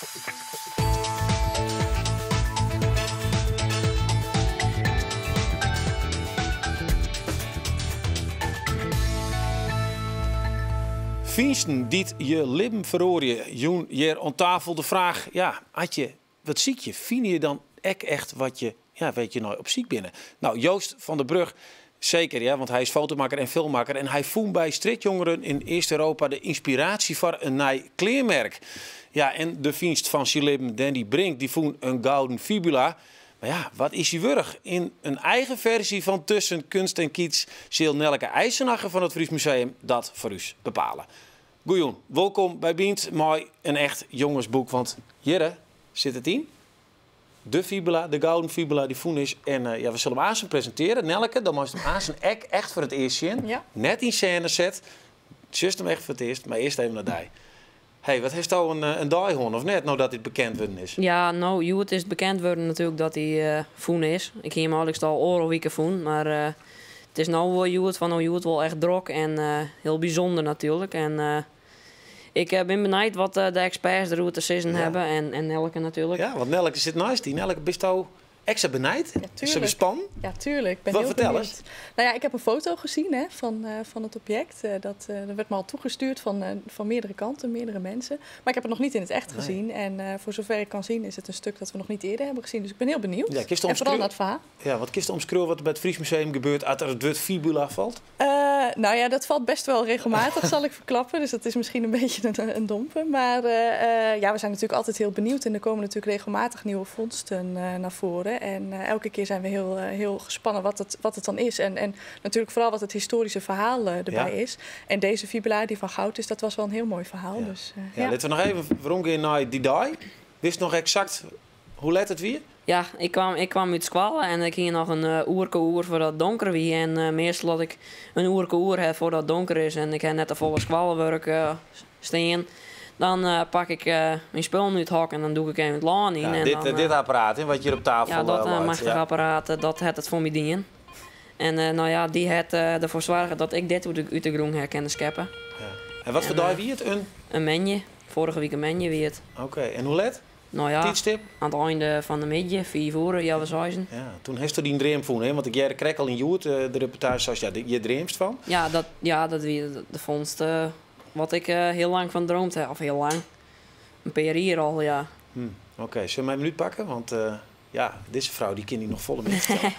Fynsten die je leven verrooien, joen hier aan tafel de vraag, ja, wat ziek je? Vind je dan echt wat je, ja, weet je nou op ziek binnen? Nou, Joost van der Brug, zeker, ja, want hij is fotomaker en filmmaker en hij voelt bij streetjongeren in Eerst-Europa de inspiratie voor een nieuw kleermerk. Ja, en de Fynst van Silibem, Danny Brink, die voelt een gouden fibula. Maar ja, wat is hij wurg? In een eigen versie van Tussen Kunst en Kiets zal Nelke IJsenacher van het Fries Museum dat voor u bepalen. Goeien, welkom bij Bient, mooi een echt jongensboek, want Jere zit het in. De fibula, de gouden fibula die voen is. En ja, we zullen hem aan presenteren. Nelke, dan moest hem aan echt voor het eerst zien. Ja. Net in scène zet. Just hem echt voor het eerst, maar eerst even naar die. Hey, wat heeft jou een daaihond of net, nou dat dit bekend worden is? Ja, nou, Joet is bekend worden natuurlijk dat hij voen is. Ik heb hem eigenlijk al oorlogweken voen, maar het is nou wel Joet van Joet wel echt drok en heel bijzonder natuurlijk. En ik ben benieuwd wat de experts erover te zeggen hebben en Nelke natuurlijk. Ja, want Nelke zit naast die. Nelke, bist jou extra benijd? Ja, is ze bespan? Ja, tuurlijk. Ik ben wat heel vertel benieuwd. eens? Nou ja, ik heb een foto gezien hè, van het object. Dat werd me al toegestuurd van meerdere kanten, meerdere mensen. Maar ik heb het nog niet in het echt gezien. En voor zover ik kan zien is het een stuk dat we nog niet eerder hebben gezien. Dus ik ben heel benieuwd. Ja, en vooral naar het verhaal. Ja, wat kist omschreeuwen wat er bij het Fries Museum gebeurt als er het woord fibula valt? Nou ja, dat valt best wel regelmatig, zal ik verklappen. Dus dat is misschien een beetje een dompe. Maar ja, we zijn natuurlijk altijd heel benieuwd. En er komen natuurlijk regelmatig nieuwe vondsten naar voren. En elke keer zijn we heel gespannen wat het dan is. En natuurlijk vooral wat het historische verhaal erbij is. En deze fibula die van goud is, dat was wel een heel mooi verhaal. Ja. Dus, laten we nog even rondgaan naar die dag. Wist nog exact hoe let het weer? Ja, ik kwam uit Squallen en ik ging nog een oer voordat het donker was. En meestal dat ik een oer heb voordat het donker is en ik heb net de volle Squallenwerk staan. Dan pak ik mijn spullen uit het hok en dan doe ik even het laan in. Ja, en dit apparaat wat je op tafel ja, dat laat. machtige apparaat, dat had het voor mij dienen. En nou ja, die had ervoor zorgen dat ik dit uit de groen heb kunnen scheppen. Ja. En wat voor dag wie het? Een menje. Vorige week een menje wie het. Oké, en hoe let? Nou ja, tijdstip? aan het einde van de middag, 4 uur, ja, we zeiden. Ja, toen heeft u die dream voelen, hè? Want ik kreeg al in Joet de reportage zoals je dreamst van. Ja, dat wie de vondst wat ik heel lang van droomd heb. Of heel lang. Een paar jaar al, ja. Oké, zullen we mij een minuut pakken? Want ja, deze vrouw die kan die nog volle minuut vertellen.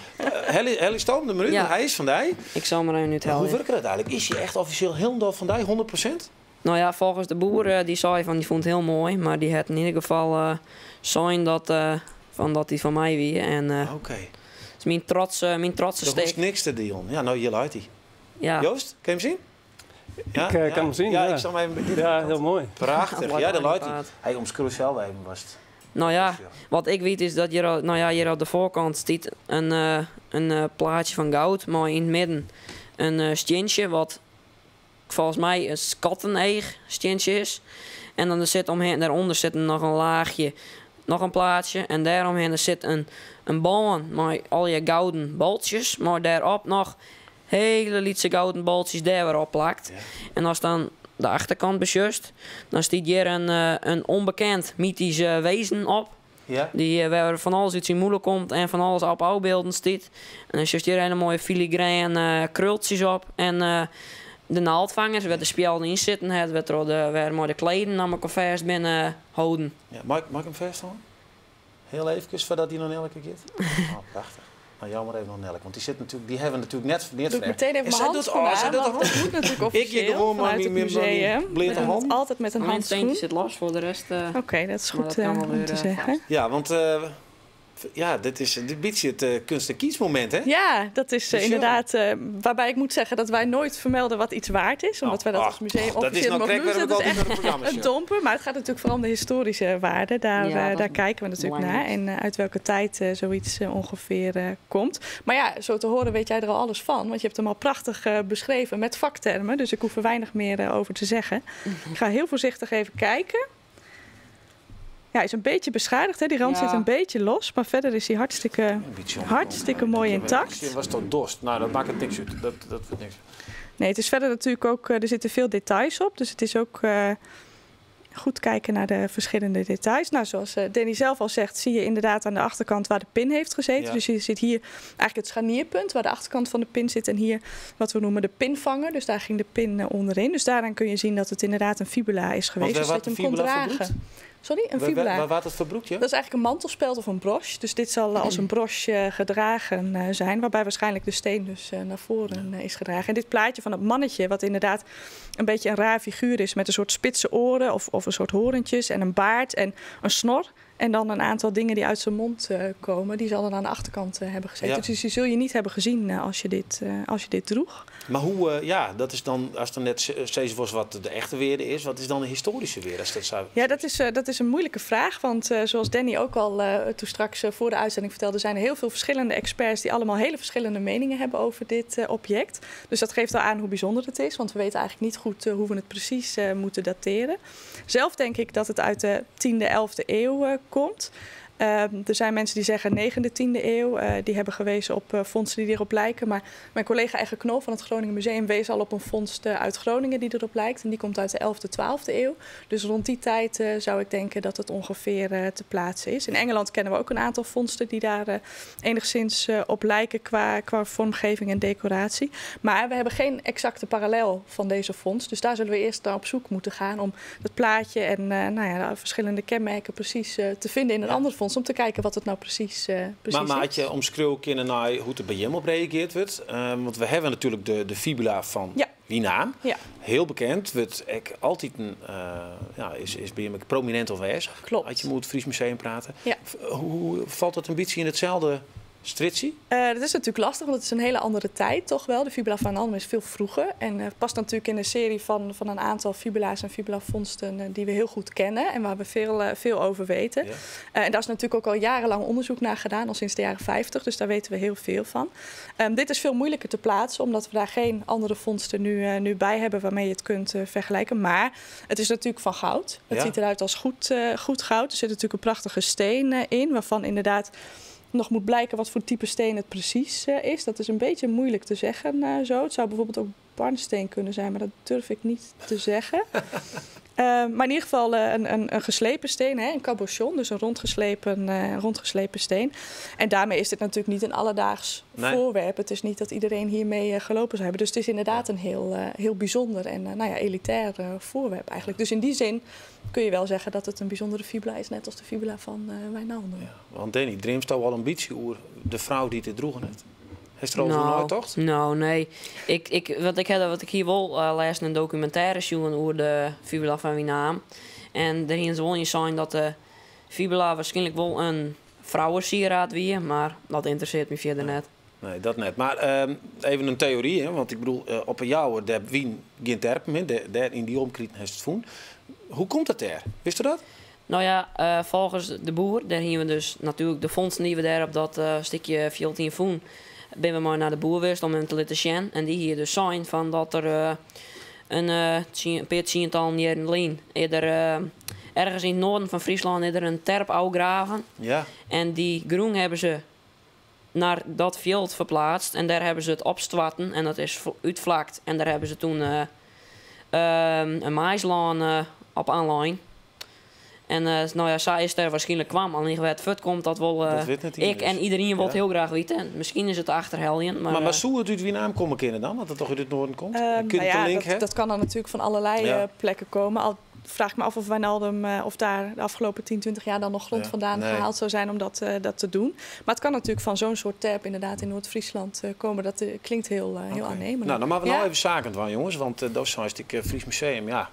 Helly Stoom, de minuut, Ja. hij is van die. Ik zal maar een minuut helpen. Hoe werkt het eigenlijk? Is hij echt officieel helemaal van die, 100%? Nou ja, volgens de boer, die zei van die vond het heel mooi. Maar die had in ieder geval zijn dat hij van mij wie. En Oké. is mijn trotse Dat steek. is niks te Dion. Ja, nou hier luidt hij. Ja. Joost, kan je hem zien? Ja? Ik kan hem zien, ja. Ik zal hem even... Ja, heel mooi. Prachtig. Ja, daar luidt hij. Hij omschreeuwt zelf even was het. Nou ja, wat ik weet is dat hier op de voorkant staat een plaatje van goud, maar in het midden een steentje wat volgens mij een katteneig steentje is. En dan zit daaronder zit nog een laagje, nog een plaatje en daaromheen zit een baan met al je gouden boltjes, maar daarop nog hele lietse gouden boltjes daar weer op plakt. Ja. En als dan de achterkant besjust, dan staat hier een onbekend mythisch wezen op. Ja. Die waar van alles uit zijn moeder komt en van alles op ouwbeelden staat. En dan zit hier hele mooie filigrane krultjes op. En de naaldvangers, waar de spelden in zitten, waar maar de kleden naar elkaar vast binnen houden. Ja, mag ik hem vasthouden? Heel even, voordat hij nog elke keer. Oh, prachtig. Nou, jammer even nog Nelke, want die hebben natuurlijk net doe ik meteen even mijn handschoen aan, want dat moet natuurlijk officieel ik gewoon vanuit het museum. Blinde hand. Altijd met een handschoen. Mijn zit los voor de rest. Oké, dat is goed om te zeggen. Ja, want ja, dit biedt je het kunst- en kiesmoment, hè? Ja, dat is inderdaad waarbij ik moet zeggen dat wij nooit vermelden wat iets waard is. Omdat wij dat als museum officieel mogen doen. Dat is echt een domper. Maar het gaat natuurlijk vooral om de historische waarde. Daar kijken we natuurlijk naar. En uit welke tijd zoiets ongeveer komt. Maar ja, zo te horen weet jij er al alles van. Want je hebt hem al prachtig beschreven met vaktermen. Dus ik hoef er weinig meer over te zeggen. Ik ga heel voorzichtig even kijken. Ja, hij is een beetje beschadigd, hè? Die rand zit een beetje los, maar verder is hij hartstikke mooi intact. Het was toch dorst? Nou, dat maakt het niks uit. Dat niks. Nee, het is verder natuurlijk ook, er zitten veel details op, dus het is ook Goed kijken naar de verschillende details. Nou, zoals Danny zelf al zegt, zie je inderdaad aan de achterkant waar de pin heeft gezeten. Ja. Dus je ziet hier eigenlijk het scharnierpunt waar de achterkant van de pin zit. En hier wat we noemen de pinvanger. Dus daar ging de pin onderin. Dus daaraan kun je zien dat het inderdaad een fibula is geweest. Dus dat je hem kon dragen. Sorry, een fibula. Waar het verbroekt je? Dat is eigenlijk een mantelspeld of een broche. Dus dit zal als een broche gedragen zijn. Waarbij waarschijnlijk de steen dus naar voren is gedragen. En dit plaatje van het mannetje, wat inderdaad een beetje een raar figuur is. Met een soort spitse oren of een soort horentjes en een baard en een snor. En dan een aantal dingen die uit zijn mond komen. Die zal dan aan de achterkant hebben gezeten. Ja. Dus die zul je niet hebben gezien als je dit droeg. Maar hoe, dat is dan, als er net steeds was wat de echte weerde is. Wat is dan de historische weer? Als dat zou... Ja, dat is een moeilijke vraag. Want zoals Danny ook al toen straks voor de uitzending vertelde... zijn er heel veel verschillende experts die allemaal hele verschillende meningen hebben over dit object. Dus dat geeft al aan hoe bijzonder het is. Want we weten eigenlijk niet goed hoe we het precies moeten dateren. Zelf denk ik dat het uit de 10e, 11e eeuw komt. Er zijn mensen die zeggen 9e, 10e eeuw. Die hebben gewezen op vondsten die erop lijken. Maar mijn collega Egger Knol van het Groningen Museum wees al op een vondst uit Groningen die erop lijkt. En die komt uit de 11e, 12e eeuw. Dus rond die tijd zou ik denken dat het ongeveer te plaatsen is. In Engeland kennen we ook een aantal vondsten die daar enigszins op lijken qua vormgeving en decoratie. Maar we hebben geen exacte parallel van deze vondst. Dus daar zullen we eerst naar op zoek moeten gaan om het plaatje en de verschillende kenmerken precies te vinden in een andere vondst. Om te kijken wat het nou precies is. Maar had je omschreeuwen kunnen naar hoe het er bij hem op reageerd wordt? Want we hebben natuurlijk de fibula van Wienaam. Ja. Heel bekend. Wordt altijd is bij hem prominent aanwezig. Klopt. Als je moet het Fries Museum praten. Ja. Hoe valt dat een beetje in hetzelfde stritsie? Dat is natuurlijk lastig, want het is een hele andere tijd toch wel. De fibula van Alm is veel vroeger. En past natuurlijk in een serie van een aantal fibula's en fibulavondsten die we heel goed kennen. En waar we veel over weten. Ja. En daar is natuurlijk ook al jarenlang onderzoek naar gedaan, al sinds de jaren 50. Dus daar weten we heel veel van. Dit is veel moeilijker te plaatsen, omdat we daar geen andere vondsten nu bij hebben waarmee je het kunt vergelijken. Maar het is natuurlijk van goud. Het ziet eruit als goed goud. Er zit natuurlijk een prachtige steen in, waarvan inderdaad nog moet blijken wat voor type steen het precies is. Dat is een beetje moeilijk te zeggen zo. Het zou bijvoorbeeld ook barnsteen kunnen zijn, maar dat durf ik niet te zeggen. Maar in ieder geval een geslepen steen, een cabochon, dus een rondgeslepen steen. En daarmee is dit natuurlijk niet een alledaags voorwerp. Het is niet dat iedereen hiermee gelopen zou hebben. Dus het is inderdaad een heel bijzonder en elitair voorwerp eigenlijk. Dus in die zin kun je wel zeggen dat het een bijzondere fibula is, net als de fibula van Wijnaldum. Ja, want Danny, dreemt al wel een beetje over de vrouw die dit droegen heeft? Heeft er over nooit toch? Nou, nee. Wat ik hier wel lees in een documentaire zien over de fibula van Wienaam. En daarin wil je zijn dat de fibula waarschijnlijk wel een vrouwensieraad wie, maar dat interesseert me verder net. Nee, dat net. Maar even een theorie, hè? Want ik bedoel, op een jaar daar Wien geen terpen, daar in die omkrieten heeft het voen. Hoe komt dat daar? Wist je dat? Nou ja, volgens de boer, daar hebben we dus natuurlijk de fondsen die we daar op dat stukje 14 voen. Ben we maar naar de boer geweest om hem te laten zien. En die hier dus zijn van dat er een tiental jaren geleden ergens in het noorden van Friesland is er een terp uitgraven. Ja. En die groen hebben ze naar dat veld verplaatst. En daar hebben ze het opstwatten en dat is uitvlakt. En daar hebben ze toen een maislaan op aanlijn. En zij is er waarschijnlijk kwam. Alleen het fut komt dat wel ik en iedereen wil heel graag weten. Misschien is het achterheljen. Maar zou het uit Wienaam komen kunnen dan? Dat het toch uit het noorden komt? Dat kan dan natuurlijk van allerlei plekken komen. Al vraag ik me af of Wijnaldum of daar de afgelopen 10, 20 jaar dan nog grond vandaan gehaald zou zijn om dat te doen. Maar het kan natuurlijk van zo'n soort terp inderdaad in Noord-Friesland komen. Dat klinkt heel aannemelijk. Nou, dan maken we nou even zakend van jongens. Want dat is zo'n stuk Fries Museum. Ja,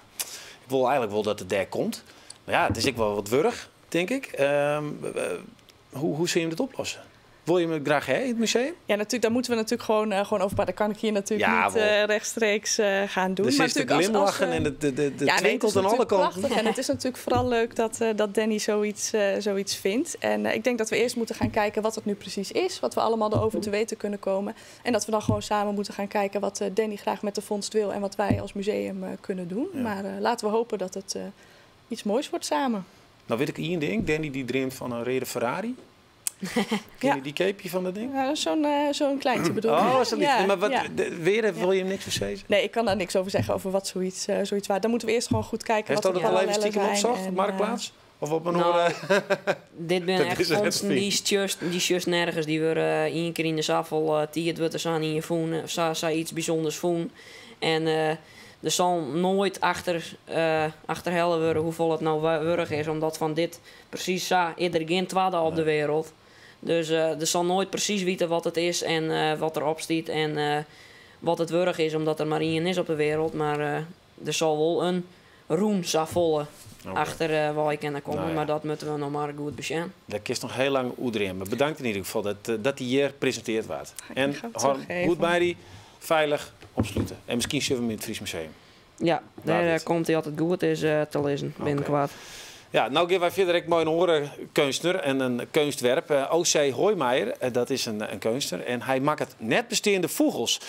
ik wil eigenlijk wel dat het daar komt. Maar ja, het is ook wel wat wurg, denk ik. Hoe zie je hem dit oplossen? Wil je hem graag in het museum? Ja, natuurlijk. Daar moeten we natuurlijk gewoon over praten. Dat kan ik hier natuurlijk niet rechtstreeks gaan doen. Dus maar is de glimlachen en de twinkelt aan alle kanten. Prachtig. En het is natuurlijk vooral leuk dat Danny zoiets vindt. En ik denk dat we eerst moeten gaan kijken wat het nu precies is. Wat we allemaal erover te weten kunnen komen. En dat we dan gewoon samen moeten gaan kijken wat Danny graag met de vondst wil. En wat wij als museum kunnen doen. Ja. Maar laten we hopen dat het iets moois wordt samen. Nou weet ik één ding. Danny die dreamt van een reden Ferrari. Ken je die capeje van dat ding? Ja, zo'n kleintje bedoel ik. Oh, is dat niet? Ja, maar wil je hem niks verzeggen? Nee, ik kan daar niks over zeggen over wat zoiets waar. Dan moeten we eerst gewoon goed kijken wat de parallellen zijn. Heeft dat nog wel even stiekem opzocht, Marktplaats? Of op mijn dit ben echt fondsen, die just nergens. Die worden 1 keer in de zafel, het wordt er aan in je voen, of zou iets bijzonders voen. En er zal nooit achterhellen worden hoeveel het nou wurg is, omdat van dit precies ieder geen tweede op de wereld. Dus er zal nooit precies weten wat het is en wat erop staat en wat het wurg is, omdat er maar 1 is op de wereld. Maar er zal wel een roem volgen. Achter waar ik kan komen, maar dat moeten we nog maar goed bestaan. Dat is nog heel lang oedereen. Maar bedankt in ieder geval dat die hier gepresenteerd wordt. En goed bij die veilig opsluiten. En misschien zullen we hem in het Fries Museum. Ja, daar komt hij altijd goed is te lezen binnenkort. Ja, nou geven wij verder ook mooi een horenkunstenaar en een kunstwerp. O.C. Hoijmaier, dat is een kunstenaar. En hij maakt het net bestaande vogels.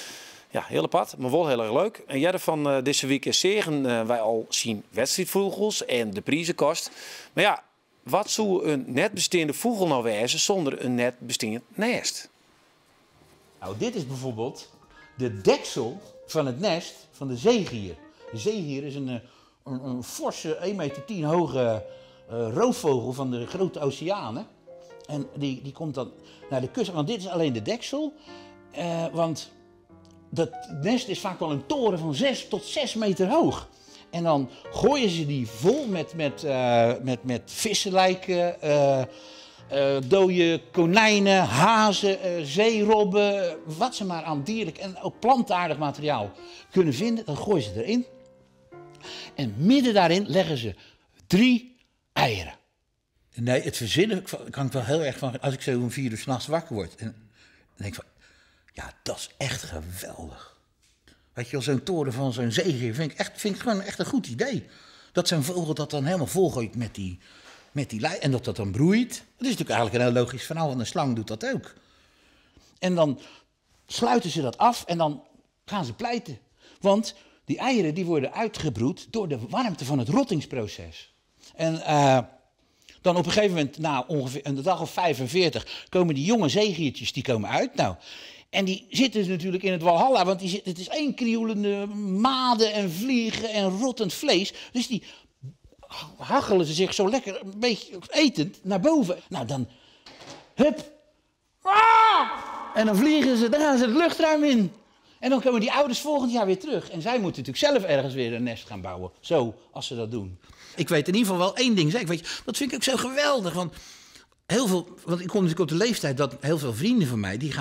Ja, heel apart, maar wel heel erg leuk. En jij van deze week zegen wij al zien wedstrijdvogels en de prijzenkost. Maar ja, wat zou een net bestaande vogel nou wezen zonder een net bestaand nest? Nou, dit is bijvoorbeeld de deksel van het nest van de zeegier. De zeegier is een forse 1,10 meter hoge roofvogel van de grote oceanen. En die komt dan naar de kust. Want dit is alleen de deksel. Want dat nest is vaak wel een toren van 6 tot 6 meter hoog. En dan gooien ze die vol met vissenlijken, dode konijnen, hazen, zeerobben, wat ze maar aan dierlijk en ook plantaardig materiaal kunnen vinden. Dan gooien ze erin. En midden daarin leggen ze 3 eieren. Nee, het verzinnen kan ik wel heel erg van, als ik zo om 4 uur 's nachts wakker word. En dan denk ik van, ja, dat is echt geweldig. Weet je wel, zo'n toren van zo'n zeegier vind ik gewoon echt een goed idee. Dat zo'n vogel dat dan helemaal volgooit met die lei en dat dan broeit. Dat is natuurlijk eigenlijk een heel logisch verhaal, want een slang doet dat ook. En dan sluiten ze dat af en dan gaan ze pleiten. Want die eieren die worden uitgebroed door de warmte van het rottingsproces. En dan op een gegeven moment, na ongeveer een dag of 45, komen die jonge zeegiertjes die komen uit. Nou, en die zitten dus natuurlijk in het walhalla, want het is één krioelende maden en vliegen en rottend vlees. Dus die hachelen ze zich zo lekker, een beetje etend, naar boven. Nou, dan, hup, en dan vliegen ze, dan gaan ze het luchtruim in. En dan komen die ouders volgend jaar weer terug. En zij moeten natuurlijk zelf ergens weer een nest gaan bouwen. Zo, als ze dat doen. Ik weet in ieder geval wel één ding zeker. Weet je, dat vind ik ook zo geweldig. Want ik kom natuurlijk op de leeftijd dat heel veel vrienden van mij, die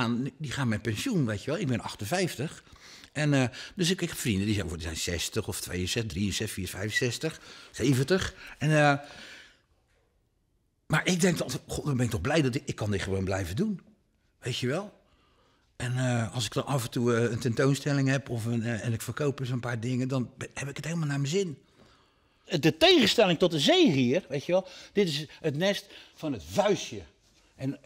gaan met pensioen, weet je wel. Ik ben 58. En dus ik heb vrienden die zijn 60 of 62, 63, 64, 70. Maar ik denk altijd, god, dan ben ik toch blij dat ik kan dit gewoon blijven doen. Weet je wel? En als ik dan af en toe een tentoonstelling heb en ik verkoop eens een paar dingen, dan heb ik het helemaal naar mijn zin. De tegenstelling tot de zeegier, weet je wel, dit is het nest van het vuistje. En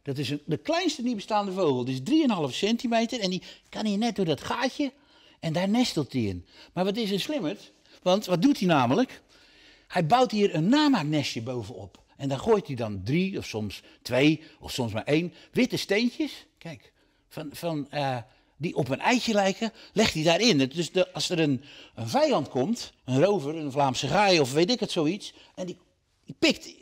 dat is de kleinste niet bestaande vogel. Die is 3,5 centimeter en die kan hier net door dat gaatje en daar nestelt hij in. Maar wat is een slimmerd? Want wat doet hij namelijk? Hij bouwt hier een namaaknestje bovenop. En daar gooit hij dan 3 of soms 2 of soms maar 1 witte steentjes. Kijk. Die op een eitje lijken, legt hij daarin. Dus als er een vijand komt, een rover, een Vlaamse gaai of weet ik het zoiets, en die pikt,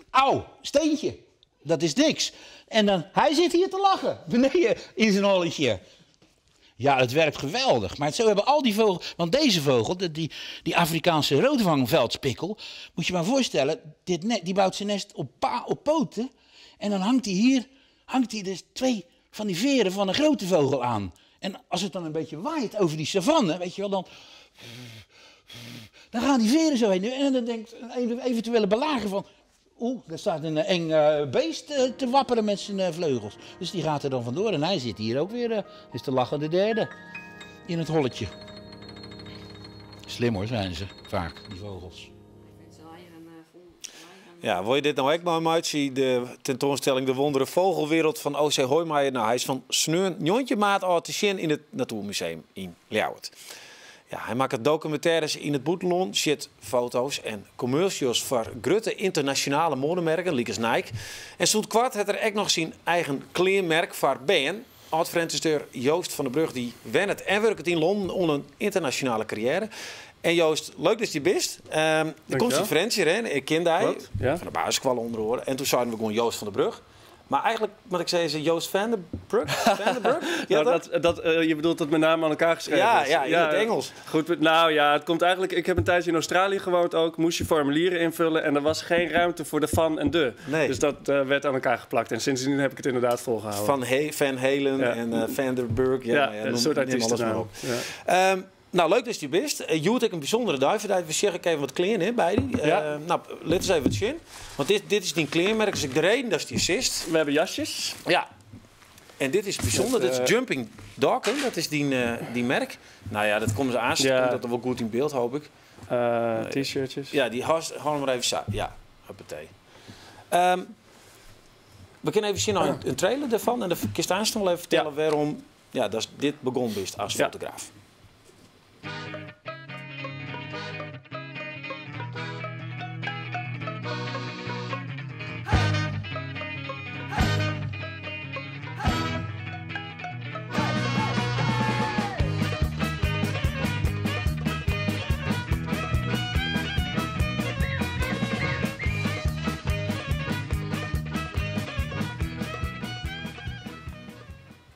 auw, steentje, dat is niks. En dan, hij zit hier te lachen, beneden in zijn holletje. Ja, het werkt geweldig. Maar zo hebben al die vogels, want deze vogel, die Afrikaanse roodwangveldspikkel, moet je maar voorstellen, die bouwt zijn nest op poten en dan hangt hij dus 2 van die veren van een grote vogel aan. En als het dan een beetje waait over die savanne, weet je wel, dan gaan die veren zo heen. En dan denkt een eventuele belager van, daar staat een eng beest te wapperen met zijn vleugels. Dus die gaat er dan vandoor en hij zit hier ook weer, is de lachende derde in het holletje. Slim hoor, zijn ze vaak, die vogels. Ja, wil je dit nou ook maar uitzien? De tentoonstelling De Wondere Vogelwereld van O.C. Hoijmaier. Nou, hij is van Sneun, Jontje Maat te zien in het Natuurmuseum in Ljouwert. Ja, hij maakt documentaires in het buitenland, shit, foto's en commercials voor grote internationale modemerken, zoals Nike. En zo'n kwart heeft er ook nog zijn eigen kleermerk voor Ben. Oud-Francisdeur Joost van der Brug, die wennet en werkt in Londen onder een internationale carrière. En Joost, leuk dat je bist. Er komt zijn vriend hier, ik ken hij van de basisschool onder horen. En toen zeiden we gewoon Joost van der Brug. Maar eigenlijk, wat ik zei, is Joost van der Brug? Je bedoelt dat met name aan elkaar geschreven is? Ja, in het Engels. Goed, nou ja, het komt eigenlijk... Ik heb een tijdje in Australië gewoond ook. Moest je formulieren invullen en er was geen ruimte voor de van en de. Nee. Dus dat werd aan elkaar geplakt. En sindsdien heb ik het inderdaad volgehouden. Van Halen en Van der Brug. Een soort artiestennaam. Nou, leuk dat je bist. Je hebt een bijzondere duivenheid. We zeggen even wat kleren bij die. Nou, let eens even wat zien. Want dit is die kleermerk. Dus ik de reden, dat is die assist. We hebben jasjes. Ja. En dit is bijzonder. Dat is Jumping Dog. Dat is die merk. Nou ja, dat komen ze aanstaan. Dat er wel goed in beeld, hoop ik. T-shirtjes. Ja, die houden we maar even samen. Ja, huppatee. We kunnen even zien een trailer daarvan. En dan kun je aanstaan wel even vertellen waarom dit begon best als fotograaf.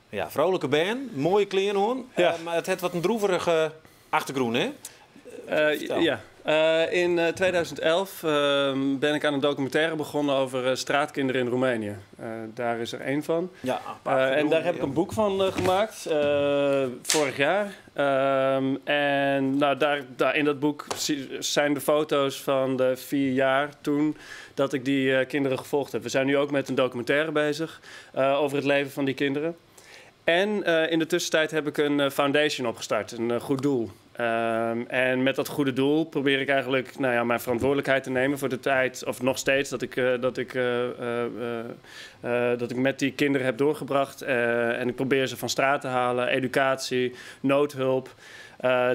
Ja, vrolijke band, mooie kleren hoor. Maar het heeft wat een droeverige achtergrond, hè? In 2011 ben ik aan een documentaire begonnen over straatkinderen in Roemenië. Daar is er één van. Ja, en daar heb ik een boek van gemaakt, vorig jaar. En nou, daar in dat boek zijn de foto's van de 4 jaar toen dat ik die kinderen gevolgd heb. We zijn nu ook met een documentaire bezig over het leven van die kinderen. En in de tussentijd heb ik een foundation opgestart, een goed doel. En met dat goede doel probeer ik eigenlijk mijn verantwoordelijkheid te nemen voor de tijd, of nog steeds, dat ik met die kinderen heb doorgebracht. En ik probeer ze van straat te halen, educatie, noodhulp.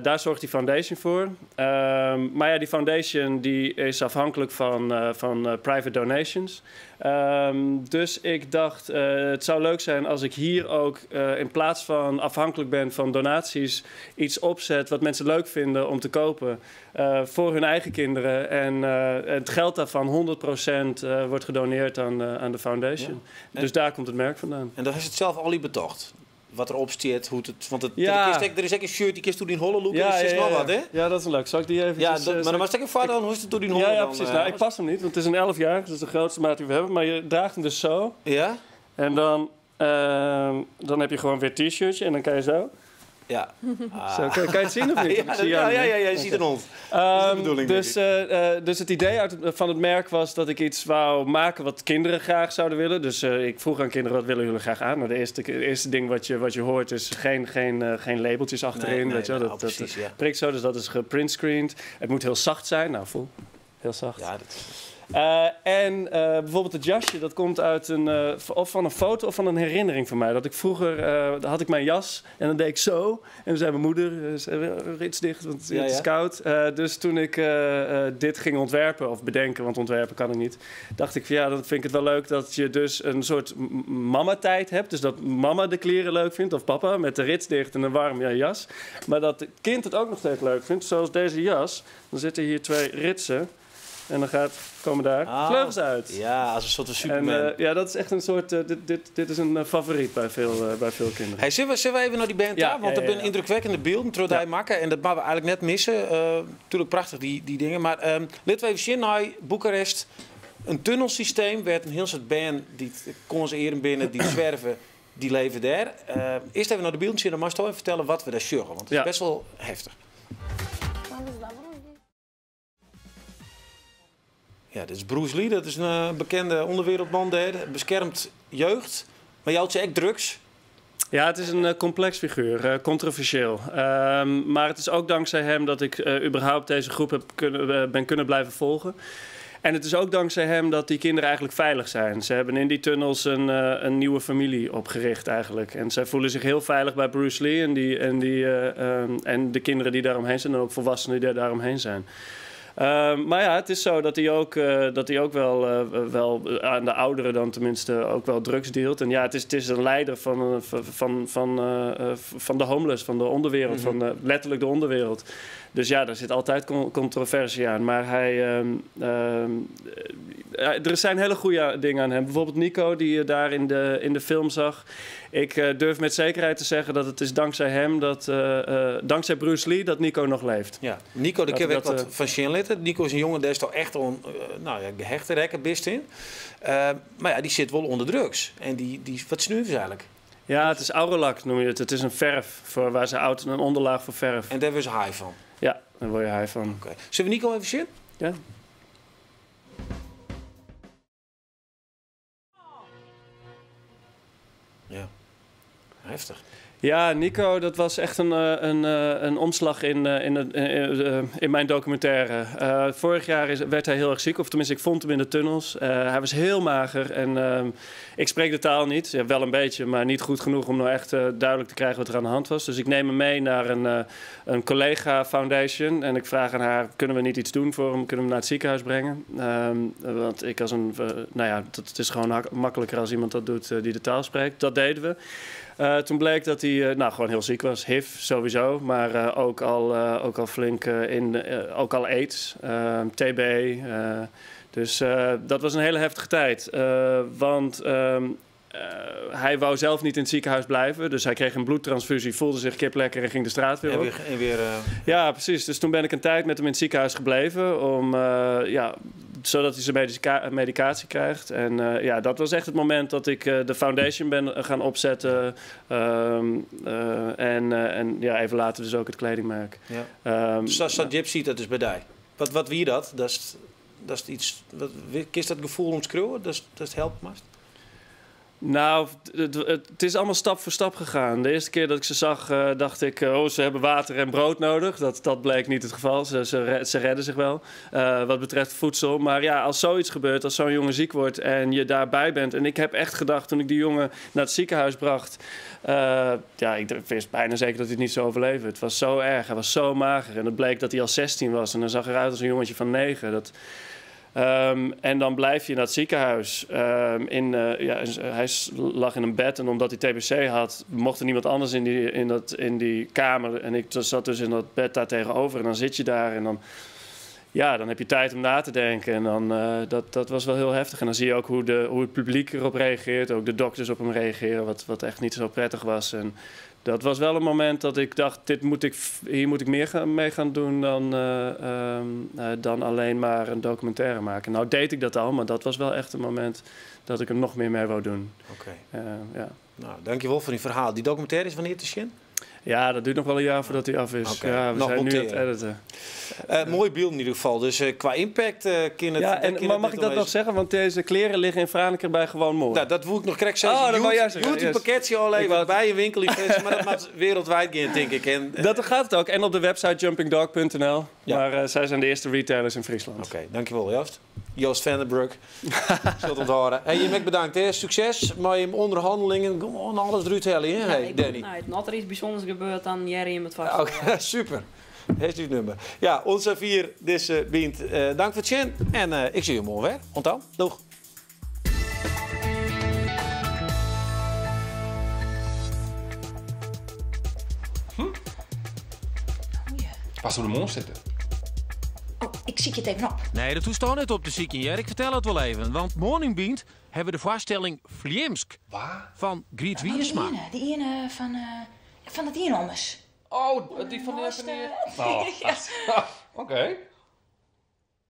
Daar zorgt die foundation voor. Maar ja, die foundation die is afhankelijk van private donations. Dus ik dacht, het zou leuk zijn als ik hier ook in plaats van afhankelijk ben van donaties iets opzet wat mensen leuk vinden om te kopen voor hun eigen kinderen. En het geld daarvan 100% wordt gedoneerd aan de foundation. Ja. Dus daar komt het merk vandaan. En dat is het zelf al betocht? Wat erop staat, hoe het... Want er is ook een shirt, die kist toen in Holle look. Wat, hè? Ja, dat is leuk. Zal ik die even... Ja, maar dan was ik even hoe is het toen in Holle? Ja, precies. Ik pas hem niet, want het is een 11 jaar. Dus dat is de grootste maat die we hebben. Maar je draagt hem dus zo. Ja. En dan heb je gewoon weer een t-shirtje en dan kan je zo. Ja. Zo, kan je het zien of niet? Ja, je ziet een hond. Dat is de bedoeling, dus het idee van het merk was dat ik iets wou maken wat kinderen graag zouden willen. Dus ik vroeg aan kinderen, wat willen jullie graag aan? Nou, het eerste ding wat je hoort is geen labeltjes achterin. Weet je, dat prikt zo, dus dat is geprintscreened. Het moet heel zacht zijn. Nou, voel. Heel zacht. Ja, dat is... bijvoorbeeld het jasje, dat komt uit of van een foto of van een herinnering van mij. Dat ik vroeger, had ik mijn jas en dan deed ik zo. En dan zei mijn moeder, rits dicht, want het is koud. Dus toen ik dit ging ontwerpen of bedenken, want ontwerpen kan ik niet. Dacht ik van dan vind ik het wel leuk dat je dus een soort mama-tijd hebt. Dus dat mama de kleren leuk vindt, of papa, met de rits dicht en een warm jas. Maar dat het kind het ook nog steeds leuk vindt, zoals deze jas. Dan zitten hier 2 ritsen. En dan komen daar vleugels uit. Ja, als een soort van Superman. Dat is echt een soort... dit is een favoriet bij veel kinderen. Hey, zullen we even naar die band daar? Want er zijn indrukwekkende beelden terug die maken. En dat maken we eigenlijk net missen. Natuurlijk prachtig, die dingen. Maar laten we even zien naar Boekarest. Een tunnelsysteem werd een heel soort band. Die kon ze eerder binnen, die zwerven, die leven daar. Eerst even naar de beelden zien. Dan mag je toch even vertellen wat we daar zorgen. Want het is best wel heftig. Ja, dit is Bruce Lee, dat is een bekende onderwereldman daar. Beschermt jeugd, maar je houdt ook drugs. Ja, het is een complex figuur, controversieel. Maar het is ook dankzij hem dat ik überhaupt deze groep ben kunnen blijven volgen. En het is ook dankzij hem dat die kinderen eigenlijk veilig zijn. Ze hebben in die tunnels een nieuwe familie opgericht eigenlijk. En zij voelen zich heel veilig bij Bruce Lee en de kinderen die daaromheen zijn en ook volwassenen die daaromheen zijn. Maar ja, het is zo dat hij ook wel aan de ouderen dan tenminste ook wel drugs dealt. En ja, het is een leider van de homeless, van de onderwereld, van letterlijk de onderwereld. Dus ja, daar zit altijd controversie aan. Maar er zijn hele goede dingen aan hem. Bijvoorbeeld Nico, die je daar in de film zag. Ik durf met zekerheid te zeggen dat het is dankzij hem, dankzij Bruce Lee, dat Nico nog leeft. Ja, Nico, daar kun je wat van Shinlitten. Nico is een jongen, daar is toch echt gehechte rekkenbist in. Maar ja, die zit wel onder drugs. En wat snuiven ze eigenlijk? Ja, het is Aurolac noem je het. Het is een verf waar ze een onderlaag voor verf. En daar word je high van? Ja, daar word je high van. Okay. Zullen we Nico even zien? Ja. Ja, heftig. Ja, Nico, dat was echt een omslag in mijn documentaire. Vorig jaar werd hij heel erg ziek, of tenminste ik vond hem in de tunnels. Hij was heel mager en ik spreek de taal niet. Ja, wel een beetje, maar niet goed genoeg om nou echt duidelijk te krijgen wat er aan de hand was. Dus ik neem hem mee naar een collega foundation en ik vraag aan haar, kunnen we niet iets doen voor hem? Kunnen we hem naar het ziekenhuis brengen? Want ik als het is gewoon makkelijker als iemand dat doet die de taal spreekt. Dat deden we. Toen bleek dat hij gewoon heel ziek was. HIV sowieso, maar ook al flink ook al AIDS, TB. Dus dat was een hele heftige tijd. Want hij wou zelf niet in het ziekenhuis blijven. Dus hij kreeg een bloedtransfusie, voelde zich kip lekker en ging de straat weer op. Ja, precies. Dus toen ben ik een tijd met hem in het ziekenhuis gebleven. Zodat hij zijn medicatie krijgt. En dat was echt het moment dat ik de foundation ben gaan opzetten. Even later dus ook het kledingmerk. Ja. Gypsy, dat is bij die. Wat wie dat? Dat is iets... Kist dat gevoel omschreeuwen? Dat helpt maar. Nou, het is allemaal stap voor stap gegaan. De eerste keer dat ik ze zag, dacht ik... ze hebben water en brood nodig. Dat bleek niet het geval. Ze redden zich wel, wat betreft voedsel. Maar ja, als zoiets gebeurt, als zo'n jongen ziek wordt... en je daarbij bent... En ik heb echt gedacht, toen ik die jongen naar het ziekenhuis bracht... ik wist bijna zeker dat hij het niet zou overleven. Het was zo erg, hij was zo mager. En het bleek dat hij al 16 was. En dan zag eruit als een jongetje van 9. En dan blijf je naar het ziekenhuis. Hij lag in een bed en omdat hij TBC had, mocht er niemand anders in die kamer. En ik zat dus in dat bed daar tegenover. En dan zit je daar en dan heb je tijd om na te denken. En dan, dat was wel heel heftig. En dan zie je ook hoe het publiek erop reageert. Ook de dokters op hem reageren, wat echt niet zo prettig was. En dat was wel een moment dat ik dacht, hier moet ik meer mee gaan doen dan alleen maar een documentaire maken. Nou deed ik dat al, maar dat was wel echt een moment dat ik er nog meer mee wou doen. Oké. Nou, dankjewel voor die verhaal. Die documentaire is wanneer te zien? Ja, dat duurt nog wel een jaar voordat hij af is. Okay. Ja, we zijn nu aan het editen. Mooi beeld in ieder geval. Dus qua impact maar mag ik dat nog zeggen? Want deze kleren liggen in Franeker bij gewoon mooi. Nou, dat wil ik nog correct zeggen. Dat wou jij zeggen. Je moet pakketje al even bij je winkel. Maar dat moet wereldwijd gaan, denk ik. Dat gaat het ook. En op de website jumpingdog.nl. Ja. Maar zij zijn de eerste retailers in Friesland. Oké, dankjewel Joost. Joost Vandenbroek. Zult onthouden. Hey, je bent bedankt. Hè. Succes met je onderhandelingen. Gewoon alles eruit halen, hè? Hey, Danny. Als er iets bijzonders gebeurt, dan Jerry hem het vast. Okay, super. Heeft u het nummer. Ja, onze 4 deze bient. Dank voor het zien. En ik zie je morgen weer. Onthoud. Doeg. Pas op de mond zitten. Oh, ik zie het even op. Nee, dat hoeft toch niet op te zieken, Jer. Ik vertel het wel even. Want morning beant hebben we de voorstelling Vliemsk. Waar? Van Griet Wiersma. Die ene van het Inommers. Oh, die van de... Ja. Oké.